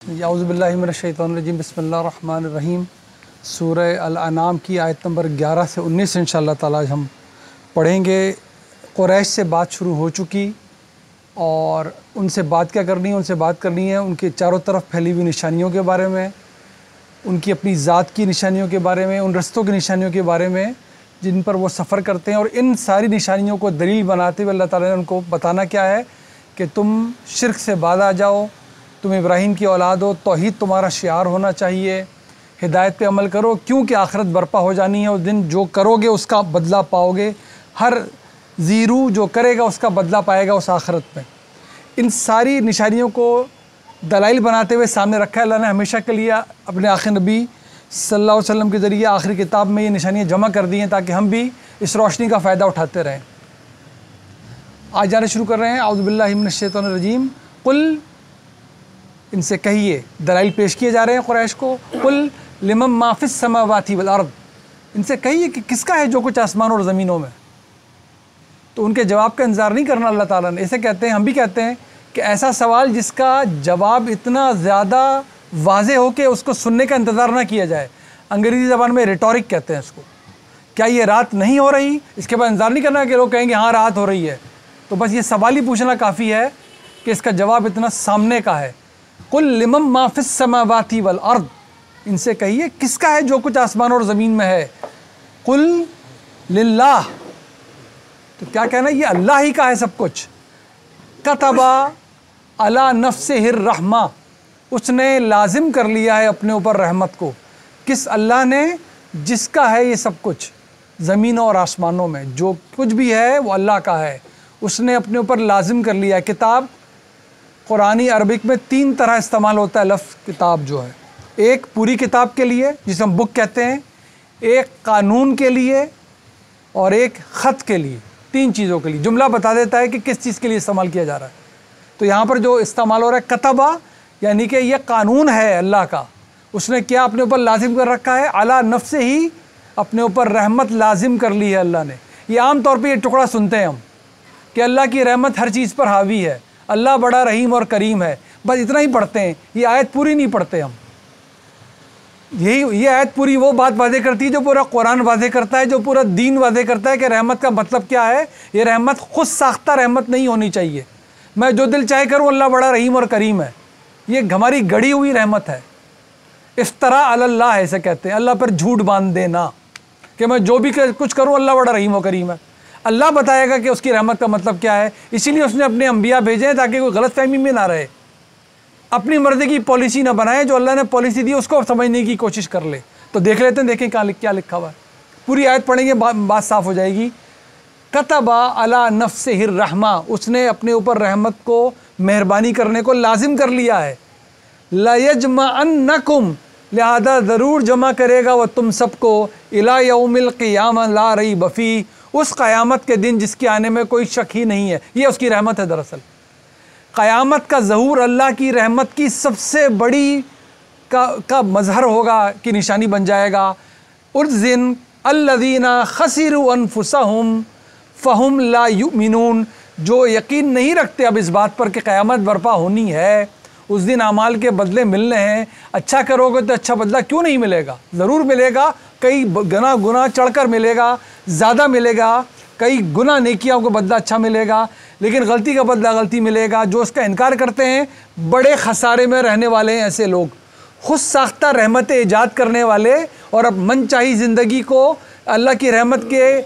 औज़ुबिल्लाहि मिनश्शैतानिर्रजीम बिस्मिल्लाहिर्रहमानिर्रहीम। सूरह अल-अनाम की आयत नंबर 11 से 19 इंशाअल्लाह ताला आज हम पढ़ेंगे। कुरैश से बात शुरू हो चुकी और उनसे बात क्या करनी है, उनसे बात करनी है उनके चारों तरफ फैली हुई निशानियों के बारे में, उनकी अपनी ज़ात की निशानियों के बारे में, उन रस्तों की निशानियों के बारे में जिन पर वो सफ़र करते हैं। और इन सारी निशानियों को दलील बनाते हुए अल्लाह ताला ने उनको बताना क्या है कि तुम शिर्क से बाज आ जाओ, तुम इब्राहीम की औलाद हो, तौहीद तुम्हारा शिआर होना चाहिए, हिदायत पे अमल करो क्योंकि आखिरत बर्पा हो जानी है। उस दिन जो करोगे उसका बदला पाओगे, हर ज़ीरू जो करेगा उसका बदला पाएगा उस आखिरत में। इन सारी निशानियों को दलाइल बनाते हुए सामने रखा है। अल्लाह ने हमेशा के लिए अपने आखिर नबी सल्लल्लाहु अलैहि वसल्लम के ज़रिए आखिरी किताब में ये निशानियाँ जमा कर दी हैं ताकि हम भी इस रोशनी का फ़ायदा उठाते रहें। आज जाने शुरू कर रहे हैं। औज़ुबिल्लाहि मिनश्शैतानिर्रजीम। कुल, इनसे कहिए, दलाइल पेश किए जा रहे हैं कुरैश को। कुल लिमन मा फिस समावाति वल अर्द, इनसे कहिए कि किसका है जो कुछ आसमान और ज़मीनों में। तो उनके जवाब का इंतज़ार नहीं करना अल्लाह ताला ने। ऐसे कहते हैं, हम भी कहते हैं कि ऐसा सवाल जिसका जवाब इतना ज़्यादा वाज़े हो कि उसको सुनने का इंतज़ार ना किया जाए, अंग्रेज़ी ज़बान में रिटोरिक कहते हैं इसको। क्या ये रात नहीं हो रही, इसके बाद इंतज़ार नहीं करना कि लोग कहेंगे हाँ रात हो रही है। तो बस ये सवाल ही पूछना काफ़ी है कि इसका जवाब इतना सामने का है। कुल लिमन मा फिस समावाति वल अर्द, इनसे कहिए किसका है जो कुछ आसमान और ज़मीन में है। कुल लिल्लाह, तो क्या कहना, ये अल्लाह ही का है सब कुछ। कतबा अला नफ्सिहिर रहमा, उसने लाजिम कर लिया है अपने ऊपर रहमत को। किस अल्लाह ने, जिसका है ये सब कुछ ज़मीनों और आसमानों में, जो कुछ भी है वो अल्लाह का है। उसने अपने ऊपर लाजिम कर लिया है। किताब कुरानी अरबिक में 3 तरह इस्तेमाल होता है लफ्ज़ किताब जो है। एक पूरी किताब के लिए जिसे हम बुक कहते हैं, एक कानून के लिए और एक ख़त के लिए। 3 चीज़ों के लिए जुमला बता देता है कि किस चीज़ के लिए इस्तेमाल किया जा रहा है। तो यहाँ पर जो इस्तेमाल हो रहा है कतबा, यानी कि यह कानून है अल्लाह का। उसने क्या अपने ऊपर लाजिम कर रखा है, अला नफ्से ही, अपने ऊपर रहमत लाजिम कर ली है अल्लाह ने। ये आम तौर पे ये टुकड़ा सुनते हैं हम कि अल्लाह की रहमत हर चीज़ पर हावी है, अल्लाह बड़ा रहीम और करीम है, बस इतना ही पढ़ते हैं। ये आयत पूरी नहीं पढ़ते हम। ये आयत पूरी वो बात वाज़े करती है जो पूरा कुरान वाज़े करता है, जो पूरा दीन वाज़े करता है कि रहमत का मतलब क्या है। ये रहमत खुद साख्ता रहमत नहीं होनी चाहिए। मैं जो दिल चाहे करूँ, अल्लाह बड़ा रहीम और करीम है, ये हमारी गढ़ी हुई रहमत है। इफ्तरा अलल्लाह है, इसे कहते हैं, अल्लाह पर झूठ बांध देना कि मैं जो भी कुछ करूँ अल्लाह बड़ा रहीम और करीम है। अल्लाह बताएगा कि उसकी रहमत का मतलब क्या है। इसीलिए उसने अपने अंबिया भेजे हैं ताकि कोई गलतफहमी में ना रहे, अपनी मर्ज़ी की पॉलिसी ना बनाए। जो अल्लाह ने पॉलिसी दी उसको समझने की कोशिश कर ले। तो देख लेते हैं, देखें क्या लिखा हुआ है। पूरी आयत पढ़ेंगे, बात साफ़ हो जाएगी। कतबा अला नफ्सिहिर रहमा, उसने अपने ऊपर रहमत को, मेहरबानी करने को लाजिम कर लिया है। ला यजमअन्नकुम, लिहाजा ज़रूर जमा करेगा वह तुम सबको, इला यौमिल क़ियामा ला रैब फ़ीह, उस क़यामत के दिन जिसके आने में कोई शक ही नहीं है। ये उसकी रहमत है। दरअसल क़यामत का ज़हूर अल्लाह की रहमत की सबसे बड़ी का मज़हर होगा, कि निशानी बन जाएगा। उस दिन अल्लज़ीना खसिरू अनफुसहुम फ़हुम ला युमिनून, जो यकीन नहीं रखते अब इस बात पर कि क़यामत बर्पा होनी है, उस दिन अमाल के बदले मिलने हैं। अच्छा करोगे तो अच्छा बदला क्यों नहीं मिलेगा, ज़रूर मिलेगा। कई गुना चढ़कर मिलेगा, ज़्यादा मिलेगा। कई गुना नेकियों को बदला अच्छा मिलेगा, लेकिन गलती का बदला गलती मिलेगा। जो उसका इनकार करते हैं बड़े खसारे में रहने वाले हैं ऐसे लोग, खुद साख्ता रहमतें ईजाद करने वाले, और अब मनचाही ज़िंदगी को अल्लाह की रहमत के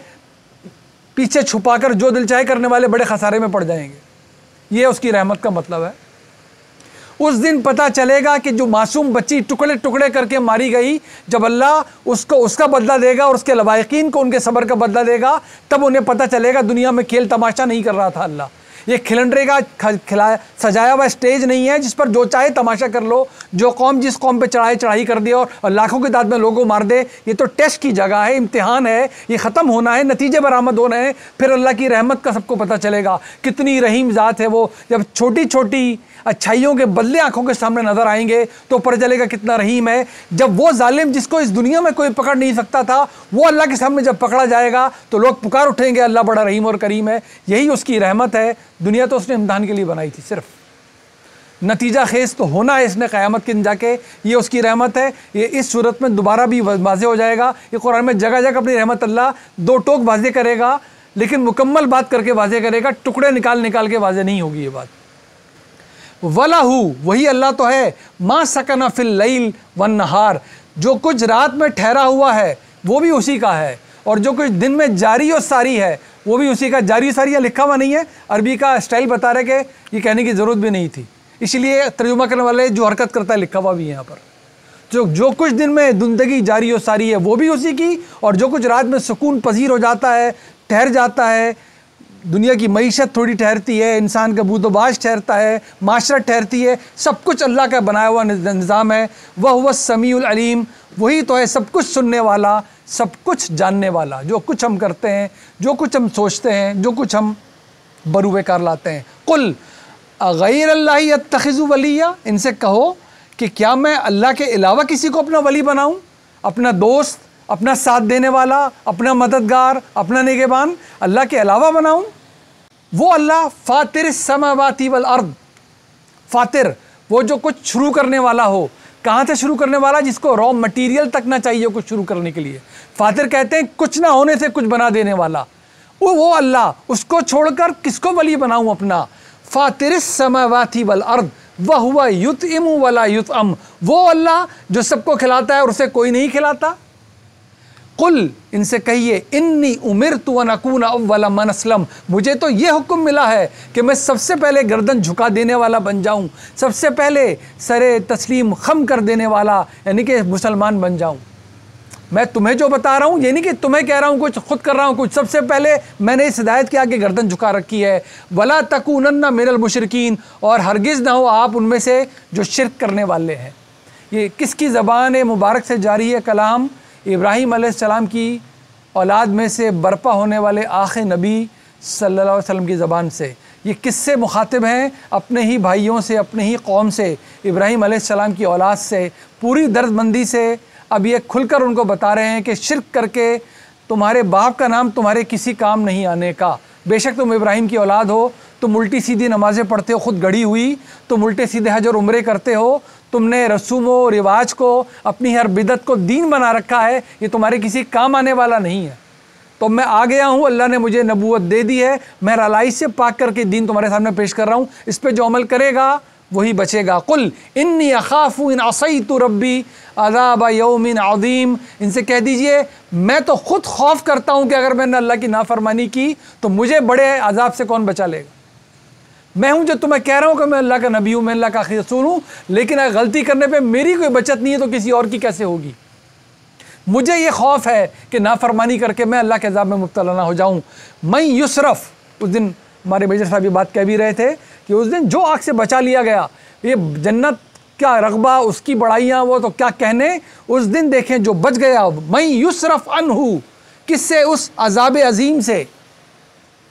पीछे छुपाकर जो दिल चाहे करने वाले बड़े खसारे में पड़ जाएंगे। ये उसकी रहमत का मतलब है। उस दिन पता चलेगा कि जो मासूम बच्ची टुकड़े टुकड़े करके मारी गई, जब अल्लाह उसको उसका बदला देगा और उसके लवायकीन को उनके सब्र का बदला देगा, तब उन्हें पता चलेगा दुनिया में खेल तमाशा नहीं कर रहा था अल्लाह। ये खिलंडरे का सजाया हुआ स्टेज नहीं है जिस पर जो चाहे तमाशा कर लो, जो कौम जिस कौम पे चढ़ाई कर दे और लाखों की तादाद में लोगों मार दे। ये तो टेस्ट की जगह है, इम्तिहान है, ये ख़त्म होना है, नतीजे बरामद होने हैं, फिर अल्लाह की रहमत का सबको पता चलेगा कितनी रहीम ज़ात है वो। जब छोटी छोटी अच्छाइयों के बदले आंखों के सामने नजर आएंगे तो पता चलेगा कितना रहीम है। जब वो जालिम जिसको इस दुनिया में कोई पकड़ नहीं सकता था, वो अल्लाह के सामने जब पकड़ा जाएगा तो लोग पुकार उठेंगे अल्लाह बड़ा रहीम और करीम है। यही उसकी रहमत है। दुनिया तो उसने इम्तिहान के लिए बनाई थी सिर्फ। नतीजा खेज तो होना है इसने क़यामत के दिन जाके, ये उसकी रहमत है। ये इस सूरत में दोबारा भी वाज़े हो जाएगा। ये कुरान में जगह जगह अपनी रहमत अल्लाह दो टोक वाज़े करेगा, लेकिन मुकम्मल बात करके वाज़े करेगा, टुकड़े निकाल निकाल के वाज़े नहीं होगी ये बात। वलाहू, वही अल्लाह तो है, मा सकना फिल लैल वन नहार, जो कुछ रात में ठहरा हुआ है वो भी उसी का है, और जो कुछ दिन में जारी और सारी है वो भी उसी का। जारी सारी या लिखा हुआ नहीं है, अरबी का स्टाइल बता रहे कि ये कहने की ज़रूरत भी नहीं थी, इसलिए तर्जुमा करने वाले जो हरकत करता है लिखा हुआ भी है यहाँ पर। जो कुछ दिन में जिंदगी जारी और सारी है वो भी उसी की, और जो कुछ रात में सुकून पजीर हो जाता है, ठहर जाता है, दुनिया की मईशत थोड़ी ठहरती है, इंसान का बूदोबाश ठहरता है, माशरत ठहरती है, सब कुछ अल्लाह का बनाया हुआ निज़ाम है। वह हुवा समीउल अलीम, वही तो है सब कुछ सुनने वाला, सब कुछ जानने वाला। जो कुछ हम करते हैं, जो कुछ हम सोचते हैं, जो कुछ हम बरूए कार लाते हैं। कुल गैर अल्लाह अत्तखिज़ु वलिया, इनसे कहो कि क्या मैं अल्लाह के अलावा किसी को अपना वली बनाऊं, अपना दोस्त, अपना साथ देने वाला, अपना मददगार, अपना निगहबान अल्लाह के अलावा बनाऊं? वो अल्लाह फातिर समावाती वल अर्द, फातिर वो जो कुछ शुरू करने वाला हो। कहाँ से शुरू करने वाला? जिसको रॉ मटेरियल तक ना चाहिए कुछ शुरू करने के लिए। फातिर कहते हैं कुछ ना होने से कुछ बना देने वाला। वो अल्लाह, उसको छोड़कर किसको वली बनाऊं अपना? फातिर समावाती वल अर्द वह हुआ युतइमु वला युतअम, वो अल्लाह जो सबको खिलाता है और उसे कोई नहीं खिलाता। कुल, इनसे कहिए, इन्नी उमिरतु अन अकून अव्वल मन अस्लम, मुझे तो ये हुक्म मिला है कि मैं सबसे पहले गर्दन झुका देने वाला बन जाऊं, सबसे पहले सरे तस्लीम खम कर देने वाला, यानी कि मुसलमान बन जाऊं। मैं तुम्हें जो बता रहा हूँ, ये नहीं कि तुम्हें कह रहा हूँ कुछ, खुद कर रहा हूँ कुछ, सबसे पहले मैंने इस हिदायत के आगे गर्दन झुका रखी है। वला तकूनन्ना मिनल मुशरिकीन, और हरगिज़ ना हो आप उनमें से जो शिरक करने वाले हैं। ये किसकी ज़बान मुबारक से जारी है कलाम? इब्राहीम अलैहिस्सलाम की औलाद में से बरपा होने वाले आखिर नबी सल्लल्लाहु अलैहि वसल्लम की ज़बान से। ये किससे मुखातिब हैं? अपने ही भाइयों से, अपने ही कौम से, इब्राहीम अलैहिस्सलाम की औलाद से, पूरी दर्दमंदी से। अब ये खुलकर उनको बता रहे हैं कि शिरक करके तुम्हारे बाप का नाम तुम्हारे किसी काम नहीं आने का। बेशक तुम इब्राहीम की औलाद हो, तुम उल्टी सीधी नमाज़ें पढ़ते हो खुद गढ़ी हुई, तुम उल्टे सीधे हज और उम्रे करते हो, तुमने रसूमों रिवाज को, अपनी हर बिदत को दीन बना रखा है, ये तुम्हारे किसी काम आने वाला नहीं है। तो मैं आ गया हूँ, अल्लाह ने मुझे नबूवत दे दी है, मैं रलाई से पाक करके दीन तुम्हारे सामने पेश कर रहा हूँ, इस पर जो अमल करेगा वही बचेगा। कुल इन्नी अखाफु इन असैतु रब्बी अज़ाब यौमिन अज़ीम, इनसे कह दीजिए मैं तो खुद खौफ करता हूँ कि अगर मैंने अल्लाह की नाफरमानी की तो मुझे बड़े अजाब से कौन बचा लेगा। मैं हूँ जो तुम्हें कह रहा हूँ कि मैं अल्लाह का नबी हूँ, मैं अल्लाह का आखिरी रसूल हूँ, लेकिन अगर गलती करने पे मेरी कोई बचत नहीं है तो किसी और की कैसे होगी। मुझे ये खौफ है कि नाफरमानी करके मैं अल्लाह के अज़ाब में मुब्तला ना हो जाऊँ। मैं युसरफ, उस दिन हमारे मेजर साहब ये बात कह भी रहे थे कि उस दिन जो आग से बचा लिया गया, ये जन्नत क्या रगबा, उसकी बड़ाइयाँ वो तो क्या कहने, उस दिन देखें जो बच गया। मैं युसरफ अनहु, किससे? उस अज़ाब अज़ीम से,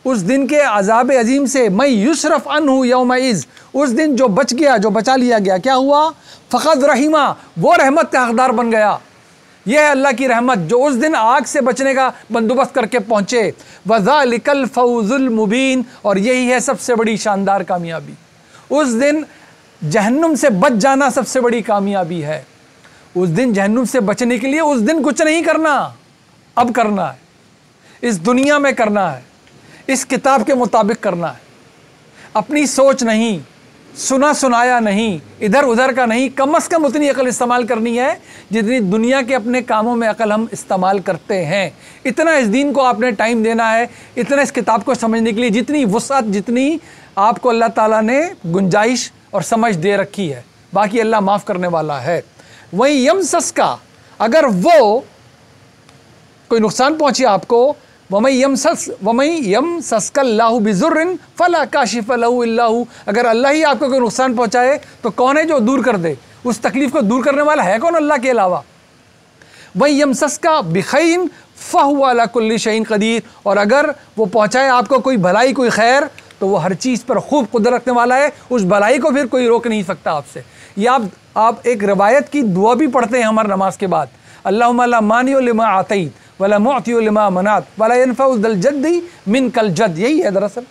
उस दिन के अज़ाब अज़ीम से। मैं युसरफ अनहु यौमइज़, उस दिन जो बच गया, जो बचा लिया गया, क्या हुआ? फ़क़द रहीमा, वो रहमत का हक़दार बन गया। यह है अल्लाह की रहमत जो उस दिन आग से बचने का बंदोबस्त करके पहुँचे। वज़ालिकल फ़ौज़ुल मुबीन, और यही है सबसे बड़ी शानदार कामयाबी। उस दिन जहन्नुम से बच जाना सबसे बड़ी कामयाबी है। उस दिन जहन्नुम से बचने के लिए उस दिन कुछ नहीं करना, अब करना है, इस दुनिया में करना है, इस किताब के मुताबिक करना है। अपनी सोच नहीं, सुना सुनाया नहीं, इधर उधर का नहीं, कम से कम उतनी अकल इस्तेमाल करनी है जितनी दुनिया के अपने कामों में अकल हम इस्तेमाल करते हैं। इतना इस दीन को आपने टाइम देना है, इतना इस किताब को समझने के लिए जितनी वुसअत, जितनी आपको अल्लाह ताला ने गुंजाइश और समझ दे रखी है। बाकी अल्लाह माफ़ करने वाला है। वहीं यमसस का, अगर वो कोई नुकसान पहुँचे आपको, वमई यमसस्कल्लाहु बिज़ुर्रिन फ़ला काशिफ़ लहु इल्ला हु, अगर अल्लाह ही आपको कोई नुकसान पहुँचाए तो कौन है जो दूर कर दे? उस तकलीफ़ को दूर करने वाला है कौन? अल्लाह के अलावा। वही यमसस्का बिखैरिन फ़हुवा अला कुल्लि शैइन क़दीर, और अगर वो पहुँचाए आपको कोई भलाई, कोई खैर, तो वो हर चीज़ पर खूब कुदरत रखने वाला है। उस भलाई को फिर कोई रोक नहीं सकता आपसे। ये आप एक रवायत की दुआ भी पढ़ते हैं हमारे नमाज के बाद, अल्लाहुम्मा ला मानिउ लिमा आतैत वला मुअतिउ लिमा मनात वला यनफ़उ ज़ल जद्दी मिनकल जद। यही है दरअसल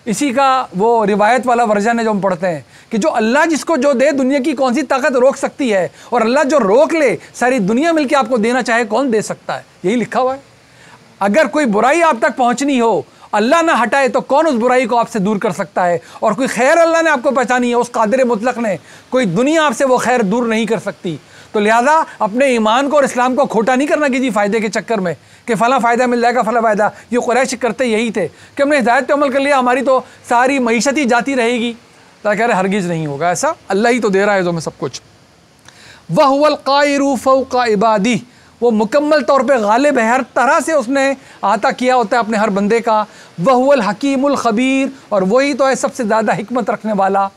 इसी का वो रिवायत वाला वर्जन है जो हम पढ़ते हैं कि जो अल्लाह जिसको जो दे, दुनिया की कौन सी ताकत रोक सकती है, और अल्लाह जो रोक ले सारी दुनिया मिलके आपको देना चाहे कौन दे सकता है, यही लिखा हुआ है। अगर कोई बुराई आप तक पहुंचनी हो, अल्लाह ना हटाए तो कौन उस बुराई को आपसे दूर कर सकता है, और कोई खैर अल्लाह ने आपको पहचानी है, उस कादिर मुतलक ने, कोई दुनिया आपसे वो खैर दूर नहीं कर सकती। तो लिहाजा अपने ईमान को और इस्लाम को खोटा नहीं करना किसी फ़ायदे के चक्कर में कि फ़ला फ़ायदा मिल जाएगा, फ़ला फ़ायदा। ये कुरैश करते यही थे कि हमने हिदायत पे अमल कर लिया, हमारी तो सारी मईशत ही जाती रहेगी। तो कह रहे हरगिज़ नहीं होगा ऐसा, अल्लाह ही तो दे रहा है जो में सब कुछ। वह हुवल काहिरु फौका इबादी, वो मुकम्मल तौर पे गालिब है, हर तरह से उसने अहाता किया होता है अपने हर बंदे का। वह हुवल हकीमुल खबीर, और वही तो है सबसे ज़्यादा हिकमत रखने वाला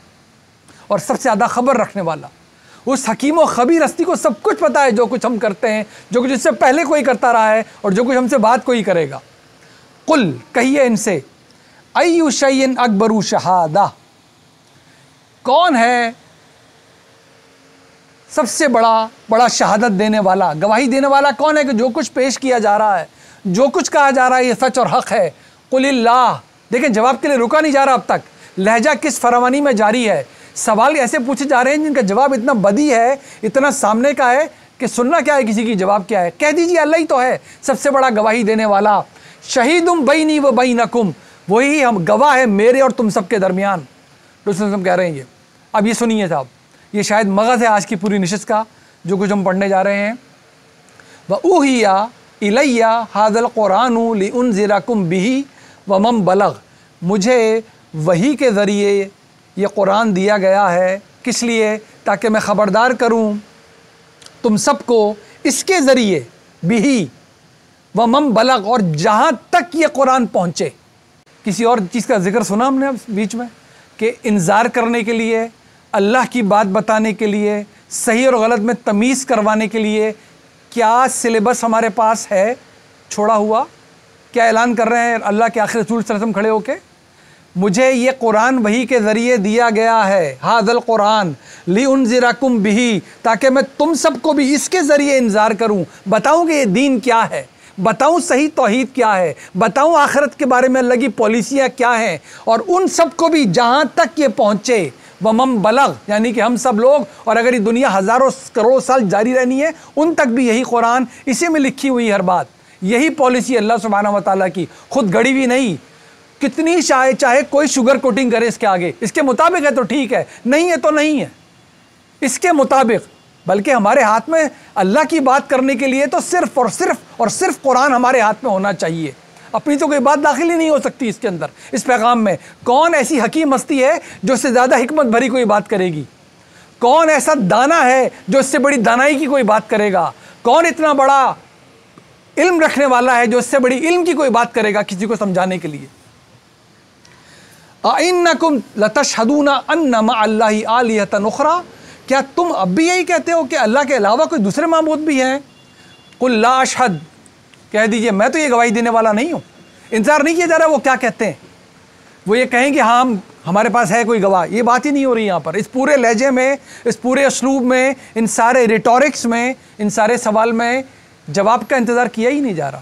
और सबसे ज़्यादा खबर रखने वाला। उस हकीम और खबीर हस्ती को सब कुछ पता है, जो कुछ हम करते हैं, जो कुछ इससे पहले कोई करता रहा है और जो कुछ हमसे बाद कोई करेगा। कुल, कहिए इनसे, अय्यु शैइन अकबरू शहादा, कौन है सबसे बड़ा शहादत देने वाला, गवाही देने वाला कौन है कि जो कुछ पेश किया जा रहा है, जो कुछ कहा जा रहा है, ये सच और हक है। कुलिल्लाह, देखें जवाब के लिए रुका नहीं जा रहा, अब तक लहजा किस फरावानी में जारी है। सवाल ऐसे पूछे जा रहे हैं जिनका जवाब इतना बदी है, इतना सामने का है कि सुनना क्या है किसी की, जवाब क्या है। कह दीजिए अल्लाह ही तो है सबसे बड़ा गवाही देने वाला। शहीदुम बैनी व बैनकुम, वही हम गवाह है मेरे और तुम सबके दरमियान। रसूल कह रहे हैं ये। अब ये सुनिए साहब, ये शायद मगज़ है आज की पूरी नशिस्त का जो कुछ हम पढ़ने जा रहे हैं। व ऊहिया इलैया हाज़ल क़ुरानु लिउनज़िरकुम बिही व मम बलग, मुझे वही के ज़रिए ये कुरान दिया गया है, किस लिए, ताकि मैं ख़बरदार करूं तुम सबको इसके ज़रिए, बिही व मम बलग, और जहाँ तक ये कुरान पहुँचे। किसी और चीज़ का जिक्र सुना हमने अब बीच में कि इंतज़ार करने के लिए, अल्लाह की बात बताने के लिए, सही और गलत में तमीज़ करवाने के लिए क्या सिलेबस हमारे पास है छोड़ा हुआ। क्या ऐलान कर रहे हैं अल्लाह के आखिर रसूल सल्लल्लाहु अलैहि वसल्लम खड़े होके, मुझे ये कुरान वही के ज़रिए दिया गया है, हाज़ल कुरान लिउनज़िरकुम बिही, ताकि मैं तुम सबको भी इसके ज़रिए इंतज़ार करूं, बताऊं कि ये दीन क्या है, बताऊं सही तौहीद क्या है, बताऊं आखिरत के बारे में अल्लाह की पॉलिसियाँ क्या हैं, और उन सबको भी जहाँ तक ये पहुँचे वमम बलग, यानी कि हम सब लोग, और अगर ये दुनिया हज़ारों करोड़ों साल जारी रहनी है उन तक भी यही कुरान, इसी में लिखी हुई हर बात, यही पॉलिसी अल्लाह सुब्हानहू व तआला की, खुद गढ़ी हुई नहीं। कितनी चाहे कोई शुगर कोटिंग करे इसके आगे, इसके मुताबिक है तो ठीक है, नहीं है तो नहीं है, इसके मुताबिक। बल्कि हमारे हाथ में अल्लाह की बात करने के लिए तो सिर्फ और सिर्फ कुरान हमारे हाथ में होना चाहिए। अपनी तो कोई बात दाखिल ही नहीं हो सकती इसके अंदर, इस पैगाम में। कौन ऐसी हकीम हस्ती है जो इससे ज़्यादा हिकमत भरी कोई बात करेगी? कौन ऐसा दाना है जो इससे बड़ी दानाई की कोई बात करेगा? कौन इतना बड़ा इल्म रखने वाला है जो इससे बड़ी इल्म की कोई बात करेगा किसी को समझाने के लिए? अइन्नकुम लतशहदूना अन्ना मअल्लाहि आलिहतन उखरा, क्या तुम अब भी यही कहते हो कि अल्लाह के अलावा कोई दूसरे माबूद भी हैं? कुल ला अशहद, कह दीजिए मैं तो ये गवाही देने वाला नहीं हूँ। इंतज़ार नहीं किया जा रहा वो क्या कहते हैं। वो ये कहेंगे हाँ हमारे पास है कोई गवाह, ये बात ही नहीं हो रही यहाँ पर। इस पूरे लहजे में, इस पूरे उसलूब में, इन सारे रिटोरिक्स में, इन सारे सवाल में जवाब का इंतज़ार किया ही नहीं जा रहा।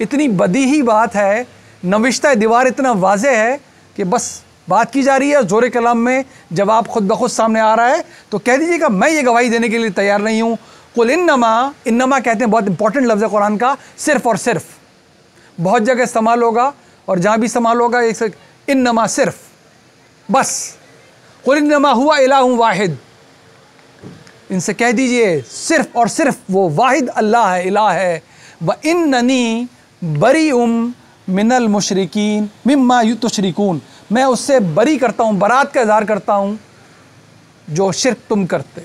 इतनी बदीही बात है, नविश्ता दीवार इतना वाज़े है कि बस बात की जा रही है, ज़ोर कलाम में जवाब खुद ब खुद सामने आ रहा है। तो कह दीजिएगा मैं ये गवाही देने के लिए तैयार नहीं हूँ। कुल इन्नमा कहते हैं, बहुत इंपॉर्टेंट लफ्ज़ है कुरान का, सिर्फ और सिर्फ। बहुत जगह इस्तेमाल होगा और जहाँ भी इस्तेमाल होगा एक इन्नमा, सिर्फ, बस। कुल इन्नमा हुआ इलाहुन वाहिद, इनसे कह दीजिए सिर्फ और सिर्फ वो वाहिद अल्लाह है, इलाह है। व इन्ननी बरीउम मिनल मुशरिकीन मिम्मा तुशरिकून, मैं उससे बरी करता हूँ, बरात का इज़हार करता हूँ जो शिर्क तुम करते।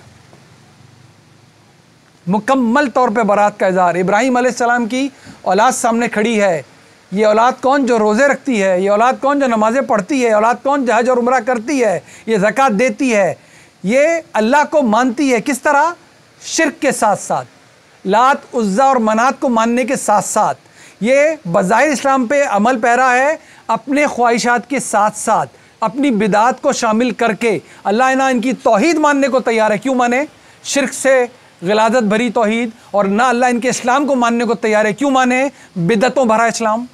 मुकम्मल तौर पे बरात का इज़हार। इब्राहीम अलैहिस्सलाम की औलाद सामने खड़ी है। ये औलाद कौन जो रोज़े रखती है, ये औलाद कौन जो नमाज़ें पढ़ती है, औलाद कौन जो हज और उम्रा करती है, ये ज़कात देती है, ये अल्लाह को मानती है। किस तरह? शिर्क के साथ साथ, लात उज़्ज़ा और मनात को मानने के साथ साथ। ये बज़ाहिर इस्लाम पे अमल पैरा है, अपने ख्वाहिशात के साथ साथ अपनी बिदात को शामिल करके। अल्लाह ना इनकी तौहीद मानने को तैयार है, क्यों माने? शिर्क से ग़लाज़त भरी तौहीद। और ना अल्लाह इनके इस्लाम को मानने को तैयार है, क्यों माने? बिदतों भरा इस्लाम।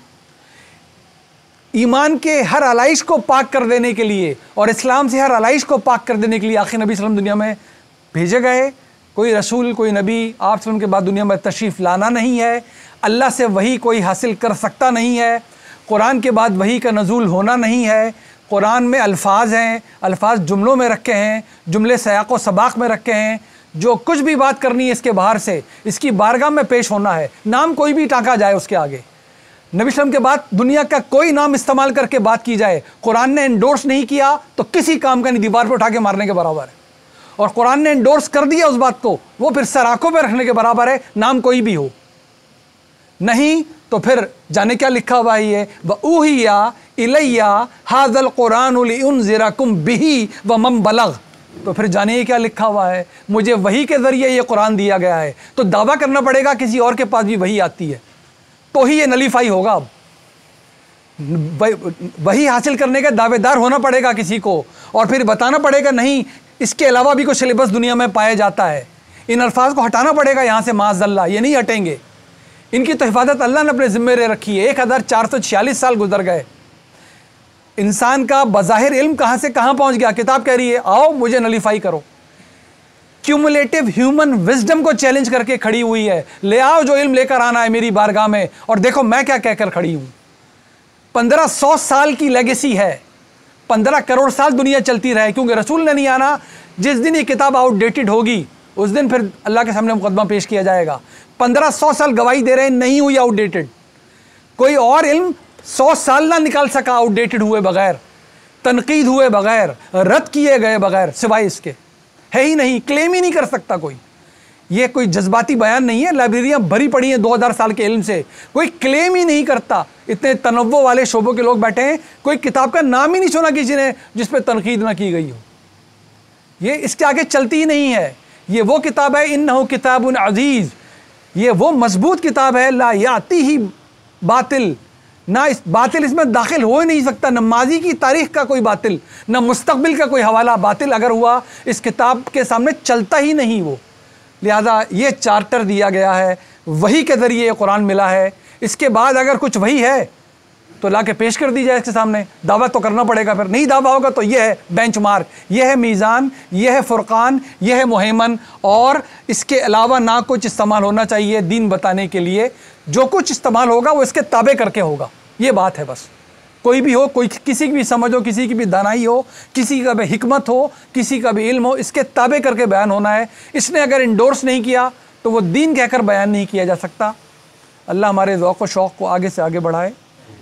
ईमान के हर आलाइश को पाक कर देने के लिए और इस्लाम से हर आलाइश को पाक कर देने के लिए आखिर नबी सल्लल्लाहु अलैहि वसल्लम दुनिया में भेजे गए। कोई रसूल, कोई नबी आप सल्लम के बाद दुनिया में तशरीफ़ लाना नहीं है। अल्लाह से वही कोई हासिल कर सकता नहीं है। कुरान के बाद वही का नज़ूल होना नहीं है। कुरान में अल्फाज हैं, अल्फाज जुमलों में रखे हैं, जुमले सयाक़ व सबाक़ में रखे हैं। जो कुछ भी बात करनी है इसके बाहर से, इसकी बारगाह में पेश होना है। नाम कोई भी टाँका जाए उसके आगे, नबी सल्लम के बाद दुनिया का कोई नाम इस्तेमाल करके बात की जाए, कुरान ने एंडोर्स नहीं किया तो किसी काम का नहीं, दीवार पर उठा के मारने के बराबर है। और कुरान ने एंडोर्स कर दिया उस बात को, वो फिर सराखों पर रखने के बराबर है, नाम कोई भी हो। नहीं तो फिर जाने क्या लिखा हुआ है, वऊहिया इलैया हाज़ल कुरान लिउनज़िरकुम बिही व मम बलग। तो फिर जानिए क्या लिखा हुआ है, मुझे वही के ज़रिए ये कुरान दिया गया है। तो दावा करना पड़ेगा किसी और के पास भी वही आती है तो ही ये नलीफाई होगा। अब वही हासिल करने का दावेदार होना पड़ेगा किसी को, और फिर बताना पड़ेगा नहीं इसके अलावा भी कुछ सिलेबस दुनिया में पाया जाता है। इन अल्फाज को हटाना पड़ेगा यहाँ से, माज़अल्लाह ये नहीं हटेंगे। इनकी तो हिफाजत अल्लाह ने अपने ज़िम्मे रखी है। 1446 साल गुजर गए। इंसान का बज़ाहिर इल्म कहाँ से कहाँ पहुँच गया। किताब कह रही है आओ मुझे नलीफाई करो। क्यूमुलेटिव ह्यूमन विजडम को चैलेंज करके खड़ी हुई है, ले आओ जो इल्म लेकर आना है मेरी बारगाह में, और देखो मैं क्या कहकर खड़ी हूँ। 1500 साल की लेगेसी है। 15 करोड़ साल दुनिया चलती रहे, क्योंकि रसूल ने नहीं आना। जिस दिन ये किताब आउटडेटेड होगी उस दिन फिर अल्लाह के सामने मुकदमा पेश किया जाएगा। 1500 साल गवाही दे रहे हैं नहीं हुई आउटडेटेड। कोई और इल्म 100 साल ना निकाल सका आउटडेटेड हुए बगैर, तनकीद हुए बगैर, रद्द किए गए बगैर, सिवाय इसके है ही नहीं। क्लेम ही नहीं कर सकता कोई। ये कोई जज्बाती बयान नहीं है। लाइब्रेरियाँ भरी पड़ी हैं 2000 साल के इल्म से, कोई क्लेम ही नहीं करता। इतने तनव्वो वाले शोबों के लोग बैठे हैं, कोई किताब का नाम ही नहीं सुना किसी ने जिस पर तनकीद ना की गई हो। ये इसके आगे चलती ही नहीं है। ये वो किताब है, इन्नहु किताबुन अजीज़, ये वो मजबूत किताब है। ला याती ही बातिल, ना इस बातिल इसमें दाखिल हो ही नहीं सकता। न माजी की तारीख का कोई बातिल, न मुस्तकबिल का कोई हवाला बातिल अगर हुआ इस किताब के सामने चलता ही नहीं वो। लिहाजा ये चार्टर दिया गया है, वही के ज़रिए ये कुरान मिला है। इसके बाद अगर कुछ वही है तो ला के पेश कर दी जाए इसके सामने। दावा तो करना पड़ेगा, फिर नहीं दावा होगा तो ये है बेंचमार्क, ये है मीज़ान, ये है फ़ुरक़ान, ये है मुहैमन। और इसके अलावा ना कुछ इस्तेमाल होना चाहिए दीन बताने के लिए। जो कुछ इस्तेमाल होगा वो इसके ताबे करके होगा। ये बात है बस। कोई भी हो, कोई किसी की भी समझ हो, किसी की भी दानाई हो, किसी का भी हिकमत हो, किसी का भी इल्म हो, इसके ताबे करके बयान होना है। इसने अगर इंडोर्स नहीं किया तो वो दीन कहकर बयान नहीं किया जा सकता। अल्लाह हमारे ज़ौक़ व शौक़ को आगे से आगे बढ़ाए।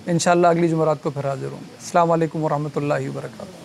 इंशाअल्लाह अगली जुमेरात को फिर हाज़िर होंगे। अस्सलामु अलैकुम व रहमतुल्लाहि व बरकातुहू।